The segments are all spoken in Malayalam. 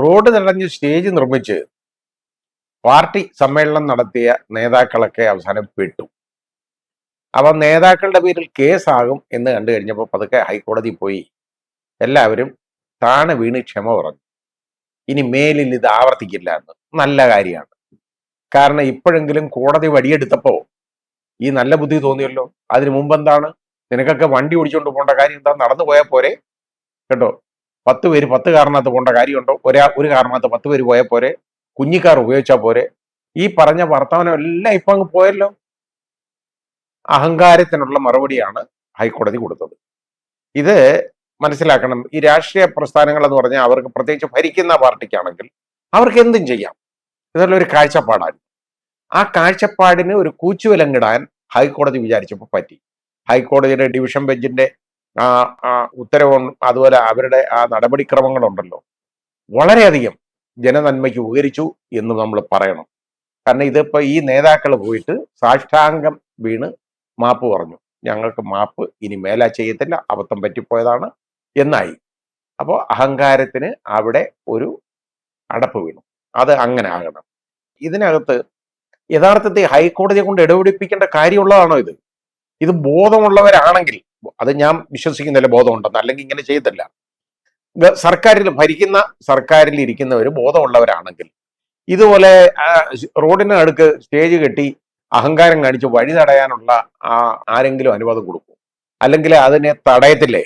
റോഡ് തടഞ്ഞ് സ്റ്റേജ് നിർമ്മിച്ച് പാർട്ടി സമ്മേളനം നടത്തിയ നേതാക്കളൊക്കെ അവസാനം പെട്ടു. അപ്പൊ നേതാക്കളുടെ പേരിൽ കേസാകും എന്ന് കണ്ടു കഴിഞ്ഞപ്പോൾ പതുക്കെ ഹൈക്കോടതി പോയി എല്ലാവരും താണ വീണ് ക്ഷമ പറഞ്ഞു. ഇനി മേലിൽ ഇത് ആവർത്തിക്കില്ല എന്ന്. നല്ല കാര്യമാണ്. കാരണം ഇപ്പോഴെങ്കിലും കോടതി വടിയെടുത്തപ്പോ ഈ നല്ല ബുദ്ധി തോന്നിയല്ലോ. അതിനു മുമ്പ് എന്താണ്, നിനക്കൊക്കെ വണ്ടി ഓടിച്ചുകൊണ്ട് പോകേണ്ട കാര്യം എന്താ, നടന്നു പോയാൽ പോരെ കേട്ടോ. 10 പേര് 10 കാറിനകത്ത് പോകേണ്ട കാര്യമുണ്ടോ? ഒരു കാറിനകത്ത് 10 പേര് പോയാൽ പോരെ, കുഞ്ഞിക്കാർ ഉപയോഗിച്ചാൽ പോരെ. ഈ പറഞ്ഞ വർത്തമാനം എല്ലാം ഇപ്പൊ അങ്ങ് പോയല്ലോ. അഹങ്കാരത്തിനുള്ള മറുപടിയാണ് ഹൈക്കോടതി കൊടുത്തത്. ഇത് മനസ്സിലാക്കണം. ഈ രാഷ്ട്രീയ പ്രസ്ഥാനങ്ങൾ എന്ന് പറഞ്ഞാൽ അവർക്ക്, പ്രത്യേകിച്ച് ഭരിക്കുന്ന പാർട്ടിക്കാണെങ്കിൽ അവർക്ക് എന്തും ചെയ്യാം. ഇതെല്ലാം ഒരു കാഴ്ചപ്പാടാണ്. ആ കാഴ്ചപ്പാടിന് ഒരു കൂച്ചുവിലങ്ങിടാൻ ഹൈക്കോടതി വിചാരിച്ചപ്പോൾ പറ്റി. ഹൈക്കോടതിയുടെ ഡിവിഷൻ ബെഞ്ചിന്റെ ഉത്തരവും അതുപോലെ അവരുടെ ആ നടപടിക്രമങ്ങളുണ്ടല്ലോ, വളരെയധികം ജനനന്മയ്ക്ക് ഉപകരിച്ചു എന്ന് നമ്മൾ പറയണം. കാരണം ഇതിപ്പോ ഈ നേതാക്കൾ പോയിട്ട് സാഷ്ടാംഗം വീണ് മാപ്പ് പറഞ്ഞു. ഞങ്ങൾക്ക് മാപ്പ് ഇനി മേലാ ചെയ്യത്തില്ല, അബദ്ധം പറ്റിപ്പോയതാണ് എന്നായി. അപ്പോൾ അഹങ്കാരത്തിന് അവിടെ ഒരു അടപ്പ് വീണു. അത് അങ്ങനെ ആകണം. ഇതിനകത്ത് യഥാർത്ഥത്തിൽ ഹൈക്കോടതിയെ കൊണ്ട് ഇടപെടിപ്പിക്കേണ്ട കാര്യമുള്ളതാണോ ഇത്? ഇത് ബോധമുള്ളവരാണെങ്കിൽ, അത് ഞാൻ വിശ്വസിക്കുന്നില്ല ബോധമുണ്ടെന്ന്, അല്ലെങ്കിൽ ഇങ്ങനെ ചെയ്യത്തില്ല. ഭരിക്കുന്ന സർക്കാരിൽ ഇരിക്കുന്നവർ ബോധമുള്ളവരാണെങ്കിൽ ഇതുപോലെ റോഡിന് അടുക്ക് സ്റ്റേജ് കെട്ടി അഹങ്കാരം കാണിച്ച് വഴി തടയാനുള്ള ആരെങ്കിലും അനുവാദം കൊടുക്കും? അല്ലെങ്കിൽ അതിനെ തടയത്തില്ലേ?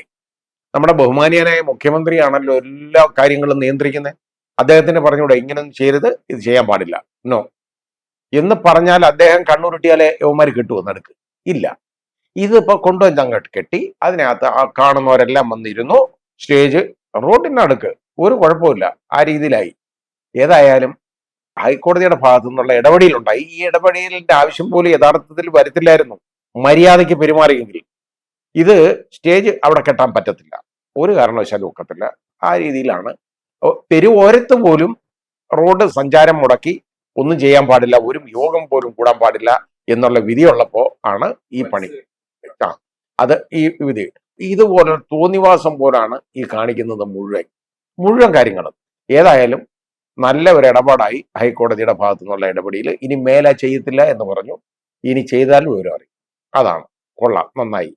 നമ്മുടെ ബഹുമാനീയനായ മുഖ്യമന്ത്രിയാണല്ലോ എല്ലാ കാര്യങ്ങളും നിയന്ത്രിക്കുന്നത്. അദ്ദേഹത്തിന് പറഞ്ഞൂടെ ഇങ്ങനൊന്നും ചെയ്യരുത്, ഇത് ചെയ്യാൻ പാടില്ല, നോ എന്ന് പറഞ്ഞാൽ അദ്ദേഹം കണ്ണുരുട്ടിയാലേ യവന്മാർ കിട്ടുമോ നടുക്ക്? ഇല്ല. ഇതിപ്പോ കൊണ്ടുവന്ന് അങ്ങോട്ട് കെട്ടി അതിനകത്ത് കാണുന്നവരെല്ലാം വന്നിരുന്നു. സ്റ്റേജ് റോഡിനടുക്ക്, ഒരു കുഴപ്പമില്ല, ആ രീതിയിലായി. ഏതായാലും ഹൈക്കോടതിയുടെ ഭാഗത്തു നിന്നുള്ള ഇടപെടലുണ്ടായി. ഈ ഇടപെടലിന്റെ ആവശ്യം പോലും യഥാർത്ഥത്തിൽ വരത്തില്ലായിരുന്നു, മര്യാദയ്ക്ക് പെരുമാറിയെങ്കിൽ. ഇത് സ്റ്റേജ് അവിടെ കെട്ടാൻ പറ്റത്തില്ല, ഒരു കാരണവശാലും ഒക്കത്തില്ല. ആ രീതിയിലാണ്. തെരുവോരത്ത് പോലും റോഡ് സഞ്ചാരം മുടക്കി ഒന്നും ചെയ്യാൻ പാടില്ല, ഒരു യോഗം പോലും കൂടാൻ പാടില്ല എന്നുള്ള വിധിയുള്ളപ്പോ ആണ് ഈ പണി. അത് ഈ വിധി ഇതുപോലെ തോന്നിവാസം പോലാണ് ഈ കാണിക്കുന്നത് മുഴുവൻ കാര്യങ്ങളും. ഏതായാലും നല്ല ഒരു ഇടപാടായി ഹൈക്കോടതിയുടെ ഭാഗത്തു നിന്നുള്ള ഇടപെടൽ. ഇനി മേലെ ചെയ്യത്തില്ല എന്ന് പറഞ്ഞു. ഇനി ചെയ്താൽ വിവരം അറിയും. അതാണ്. കൊള്ളാം, നന്നായി.